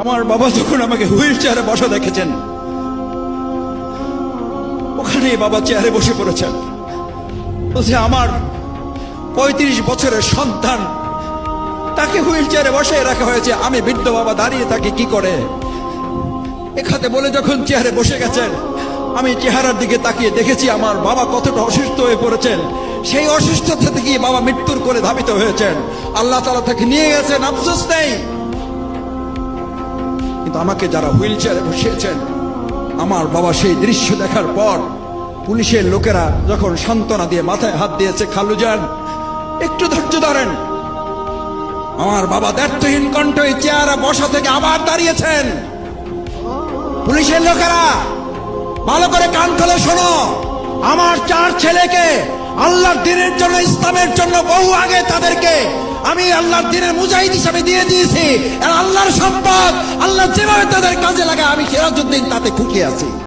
আমার বাবা যখন আমাকে হুইল চেয়ারে বসা দেখেছেন, ওখানে বাবা চেয়ারে বসে পড়েছেন। বলছে আমার 35 বছরের সন্তান, তাকে হুইল চেয়ারে বসে রাখা হয়েছে, আমি বৃদ্ধ বাবা দাঁড়িয়ে থাকি কি করে। এখানে বলে যখন চেয়ারে বসে গেছেন, আমি চেহারার দিকে তাকিয়ে দেখেছি আমার বাবা কতটা অসুস্থ হয়ে পড়েছেন। সেই অসুস্থতা থেকে বাবা মৃত্যুর করে ধাবিত হয়েছেন, আল্লাহ তাআলা তাকে নিয়ে গেছেন, আফসোস নেই। কিন্তু আমাকে যারা হুইল চেয়ারে বসিয়েছেন, আমার বাবা সেই দৃশ্য দেখার পর পুলিশের লোকেরা যখন সান্ত্বনা দিয়ে মাথায় হাত দিয়েছে, খালু যান একটু ধৈর্য ধরেন, আমার বাবা দ্ব্যর্থহীন কণ্ঠ এই চেয়ারে বসা থেকে আবার দাঁড়িয়েছেন। পুলিশের লোকেরা ভালো করে কান খুলে শোনো, আমার 4 ছেলেকে আল্লাহর দ্বীনের জন্য, ইসলামের জন্য বহু আগে তাদেরকে আমি আল্লাহর দ্বীনের মুজাহিদ হিসেবে দিয়ে দিয়েছি। আর আল্লাহর সম্পদ আল্লাহ যেভাবে তাদের কাজে লাগায়, আমি সিরাজউদ্দিন তাতে খুশি আছি।